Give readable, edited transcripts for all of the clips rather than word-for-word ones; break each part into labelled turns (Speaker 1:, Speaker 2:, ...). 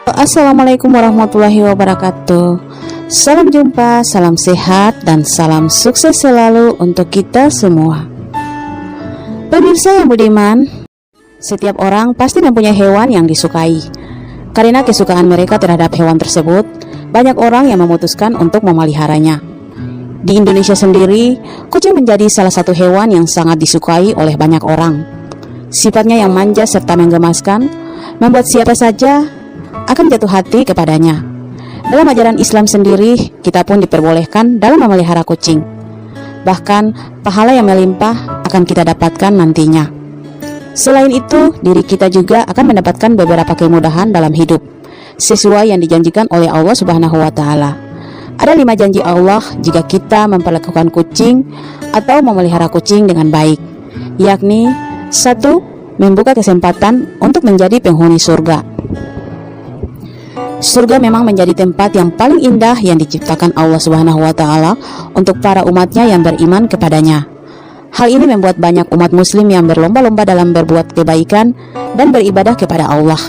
Speaker 1: Assalamualaikum warahmatullahi wabarakatuh. Salam jumpa, salam sehat, dan salam sukses selalu untuk kita semua. Pemirsa yang budiman, setiap orang pasti mempunyai hewan yang disukai. Karena kesukaan mereka terhadap hewan tersebut, banyak orang yang memutuskan untuk memeliharanya. Di Indonesia sendiri, kucing menjadi salah satu hewan yang sangat disukai oleh banyak orang. Sifatnya yang manja serta menggemaskan membuat siapa saja akan jatuh hati kepadanya. Dalam ajaran Islam sendiri, kita pun diperbolehkan dalam memelihara kucing. Bahkan, pahala yang melimpah akan kita dapatkan nantinya. Selain itu, diri kita juga akan mendapatkan beberapa kemudahan dalam hidup, sesuai yang dijanjikan oleh Allah Subhanahu wa Ta'ala. Ada 5 janji Allah jika kita memperlakukan kucing atau memelihara kucing dengan baik, yakni 1. Membuka kesempatan untuk menjadi penghuni surga. Surga memang menjadi tempat yang paling indah yang diciptakan Allah Subhanahu wa Ta'ala untuk para umatnya yang beriman kepadanya. Hal ini membuat banyak umat muslim yang berlomba-lomba dalam berbuat kebaikan dan beribadah kepada Allah.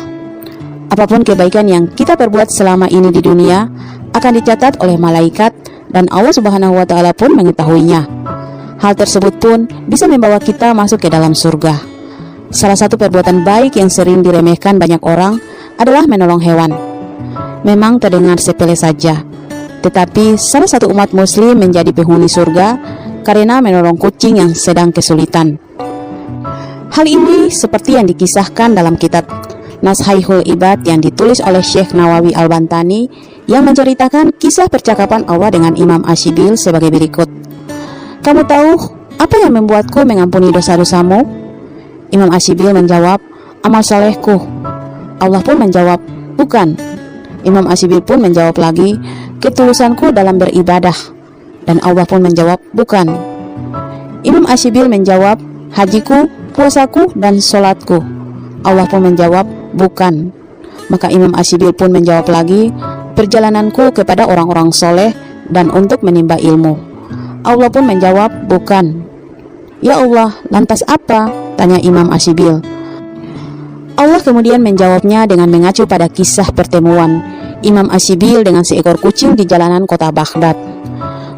Speaker 1: Apapun kebaikan yang kita perbuat selama ini di dunia akan dicatat oleh malaikat, dan Allah Subhanahu wa Ta'ala pun mengetahuinya. Hal tersebut pun bisa membawa kita masuk ke dalam surga. Salah satu perbuatan baik yang sering diremehkan banyak orang adalah menolong hewan. Memang terdengar sepele saja, tetapi salah satu umat muslim menjadi penghuni surga karena menolong kucing yang sedang kesulitan. Hal ini seperti yang dikisahkan dalam kitab Nashihul Ibad yang ditulis oleh Syekh Nawawi Al-Bantani, yang menceritakan kisah percakapan Allah dengan Imam Asy-Syibil sebagai berikut. Kamu tahu apa yang membuatku mengampuni dosa-dosamu? Imam Asy-Syibil menjawab, amal solehku. Allah pun menjawab, bukan. Imam Asy-Syibil pun menjawab lagi, ketulusanku dalam beribadah. Dan Allah pun menjawab, bukan. Imam Asy-Syibil menjawab, hajiku, puasaku, dan sholatku. Allah pun menjawab, bukan. Maka Imam Asy-Syibil pun menjawab lagi, perjalananku kepada orang-orang soleh dan untuk menimba ilmu. Allah pun menjawab, bukan. Ya Allah, lantas apa? Tanya Imam Asy-Syibil. Allah kemudian menjawabnya dengan mengacu pada kisah pertemuan Imam Asy-Syibil dengan seekor kucing di jalanan kota Baghdad.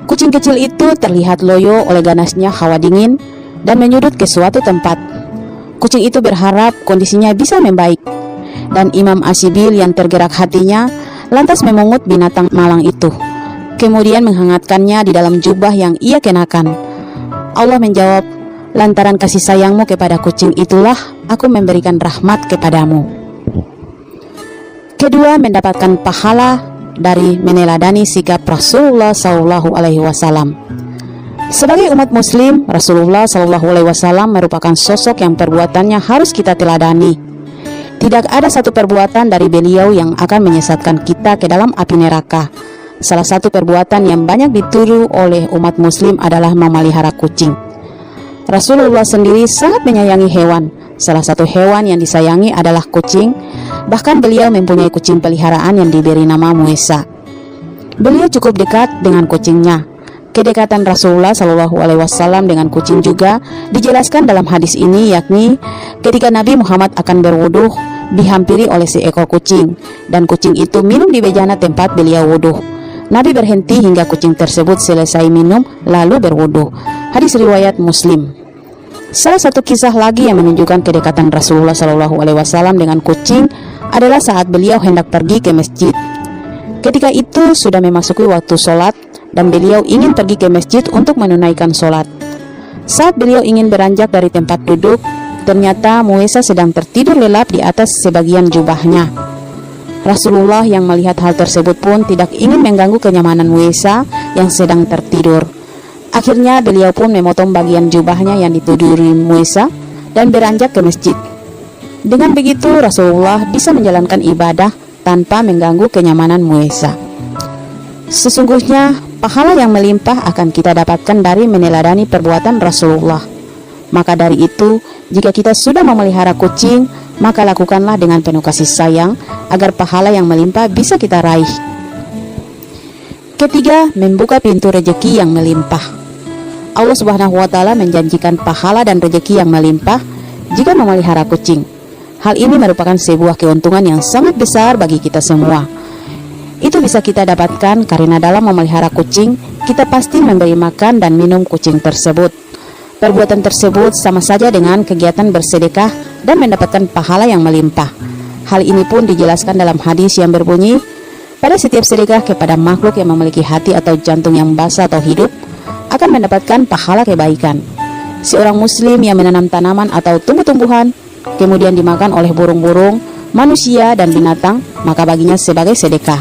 Speaker 1: Kucing kecil itu terlihat loyo oleh ganasnya hawa dingin dan menyudut ke suatu tempat. Kucing itu berharap kondisinya bisa membaik, dan Imam Asy-Syibil yang tergerak hatinya lantas memungut binatang malang itu, kemudian menghangatkannya di dalam jubah yang ia kenakan. Allah menjawab, lantaran kasih sayangmu kepada kucing itulah aku memberikan rahmat kepadamu. Kedua, mendapatkan pahala dari meneladani sikap Rasulullah Shallallahu Alaihi Wasallam. Sebagai umat muslim, Rasulullah Shallallahu Alaihi Wasallam merupakan sosok yang perbuatannya harus kita teladani. Tidak ada satu perbuatan dari beliau yang akan menyesatkan kita ke dalam api neraka. Salah satu perbuatan yang banyak ditiru oleh umat muslim adalah memelihara kucing. Rasulullah sendiri sangat menyayangi hewan. Salah satu hewan yang disayangi adalah kucing. Bahkan beliau mempunyai kucing peliharaan yang diberi nama Muesa. Beliau cukup dekat dengan kucingnya. Kedekatan Rasulullah Shallallahu Alaihi Wasallam dengan kucing juga dijelaskan dalam hadis ini, yakni ketika Nabi Muhammad akan berwudu dihampiri oleh seekor kucing, dan kucing itu minum di bejana tempat beliau wudu. Nabi berhenti hingga kucing tersebut selesai minum lalu berwudu. Hadis riwayat Muslim. Salah satu kisah lagi yang menunjukkan kedekatan Rasulullah Shallallahu Alaihi Wasallam dengan kucing adalah saat beliau hendak pergi ke masjid. Ketika itu sudah memasuki waktu sholat dan beliau ingin pergi ke masjid untuk menunaikan sholat. Saat beliau ingin beranjak dari tempat duduk, ternyata Muesa sedang tertidur lelap di atas sebagian jubahnya. Rasulullah yang melihat hal tersebut pun tidak ingin mengganggu kenyamanan Muesa yang sedang tertidur. Akhirnya beliau pun memotong bagian jubahnya yang ditiduri Muesa dan beranjak ke masjid. Dengan begitu Rasulullah bisa menjalankan ibadah tanpa mengganggu kenyamanan Muesa. Sesungguhnya pahala yang melimpah akan kita dapatkan dari meneladani perbuatan Rasulullah. Maka dari itu, jika kita sudah memelihara kucing, maka lakukanlah dengan penuh kasih sayang agar pahala yang melimpah bisa kita raih. Ketiga, membuka pintu rezeki yang melimpah. Allah Subhanahu wa Ta'ala menjanjikan pahala dan rezeki yang melimpah jika memelihara kucing. Hal ini merupakan sebuah keuntungan yang sangat besar bagi kita semua. Itu bisa kita dapatkan karena dalam memelihara kucing, kita pasti memberi makan dan minum kucing tersebut. Perbuatan tersebut sama saja dengan kegiatan bersedekah dan mendapatkan pahala yang melimpah. Hal ini pun dijelaskan dalam hadis yang berbunyi, pada setiap sedekah kepada makhluk yang memiliki hati atau jantung yang basah atau hidup, akan mendapatkan pahala kebaikan. Seorang muslim yang menanam tanaman atau tumbuh-tumbuhan, kemudian dimakan oleh burung-burung, manusia, dan binatang, maka baginya sebagai sedekah.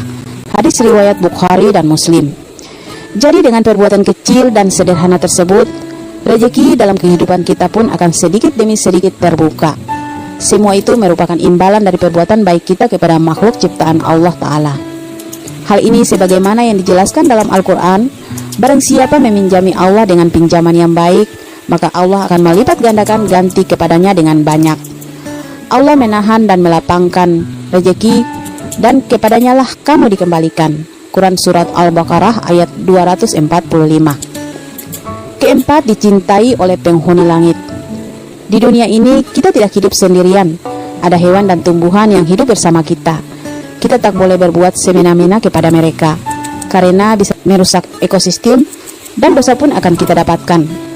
Speaker 1: Hadis riwayat Bukhari dan Muslim. Jadi dengan perbuatan kecil dan sederhana tersebut, rezeki dalam kehidupan kita pun akan sedikit demi sedikit terbuka. Semua itu merupakan imbalan dari perbuatan baik kita kepada makhluk ciptaan Allah Ta'ala. Hal ini sebagaimana yang dijelaskan dalam Al-Quran, barang siapa meminjami Allah dengan pinjaman yang baik, maka Allah akan melipat gandakan ganti kepadanya dengan banyak. Allah menahan dan melapangkan rezeki, dan kepadanya lah kamu dikembalikan. Quran Surat Al-Baqarah ayat 245. Keempat, dicintai oleh penghuni langit. Di dunia ini kita tidak hidup sendirian. Ada hewan dan tumbuhan yang hidup bersama kita. Kita tak boleh berbuat semena-mena kepada mereka, karena bisa merusak ekosistem dan dosa pun akan kita dapatkan.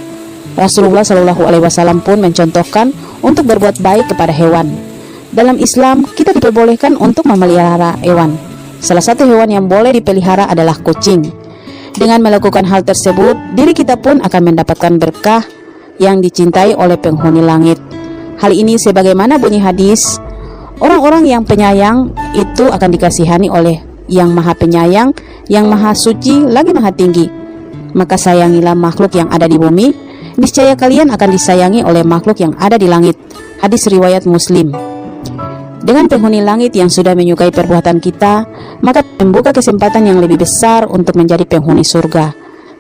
Speaker 1: Rasulullah SAW pun mencontohkan untuk berbuat baik kepada hewan. Dalam Islam, kita diperbolehkan untuk memelihara hewan. Salah satu hewan yang boleh dipelihara adalah kucing. Dengan melakukan hal tersebut, diri kita pun akan mendapatkan berkah yang dicintai oleh penghuni langit. Hal ini sebagaimana bunyi hadis, orang-orang yang penyayang itu akan dikasihani oleh yang maha penyayang, yang maha suci, lagi maha tinggi. Maka sayangilah makhluk yang ada di bumi, niscaya kalian akan disayangi oleh makhluk yang ada di langit. Hadis riwayat Muslim. Dengan penghuni langit yang sudah menyukai perbuatan kita, maka membuka kesempatan yang lebih besar untuk menjadi penghuni surga.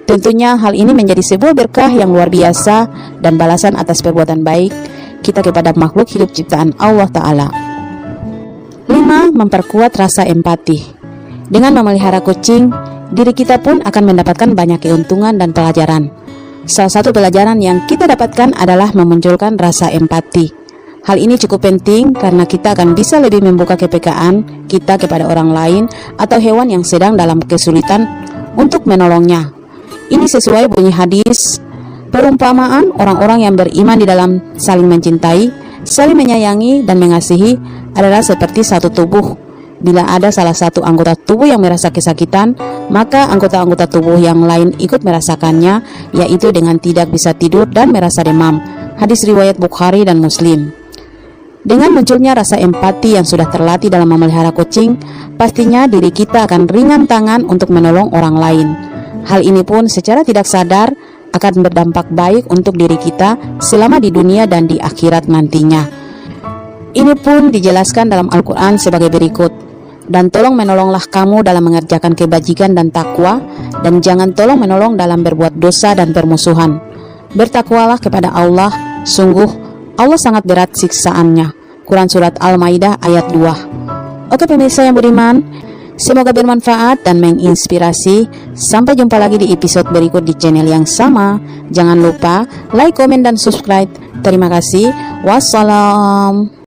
Speaker 1: Tentunya hal ini menjadi sebuah berkah yang luar biasa dan balasan atas perbuatan baik kita kepada makhluk hidup ciptaan Allah Ta'ala. 5. Memperkuat rasa empati. Dengan memelihara kucing, diri kita pun akan mendapatkan banyak keuntungan dan pelajaran. Salah satu pelajaran yang kita dapatkan adalah memunculkan rasa empati. Hal ini cukup penting karena kita akan bisa lebih membuka kepekaan kita kepada orang lain atau hewan yang sedang dalam kesulitan untuk menolongnya. Ini sesuai bunyi hadis, perumpamaan orang-orang yang beriman di dalam saling mencintai, saling menyayangi dan mengasihi adalah seperti satu tubuh. Bila ada salah satu anggota tubuh yang merasa kesakitan, maka anggota-anggota tubuh yang lain ikut merasakannya, yaitu dengan tidak bisa tidur dan merasa demam. Hadis riwayat Bukhari dan Muslim. Dengan munculnya rasa empati yang sudah terlatih dalam memelihara kucing, pastinya diri kita akan ringan tangan untuk menolong orang lain. Hal ini pun secara tidak sadar akan berdampak baik untuk diri kita selama di dunia dan di akhirat nantinya. Ini pun dijelaskan dalam Al-Quran sebagai berikut. Dan tolong menolonglah kamu dalam mengerjakan kebajikan dan takwa, dan jangan tolong menolong dalam berbuat dosa dan permusuhan. Bertakwalah kepada Allah, sungguh Allah sangat berat siksaannya. Quran Surat Al-Maidah ayat 2. Oke pemirsa yang beriman, semoga bermanfaat dan menginspirasi. Sampai jumpa lagi di episode berikut di channel yang sama. Jangan lupa like, komen, dan subscribe. Terima kasih. Wassalam.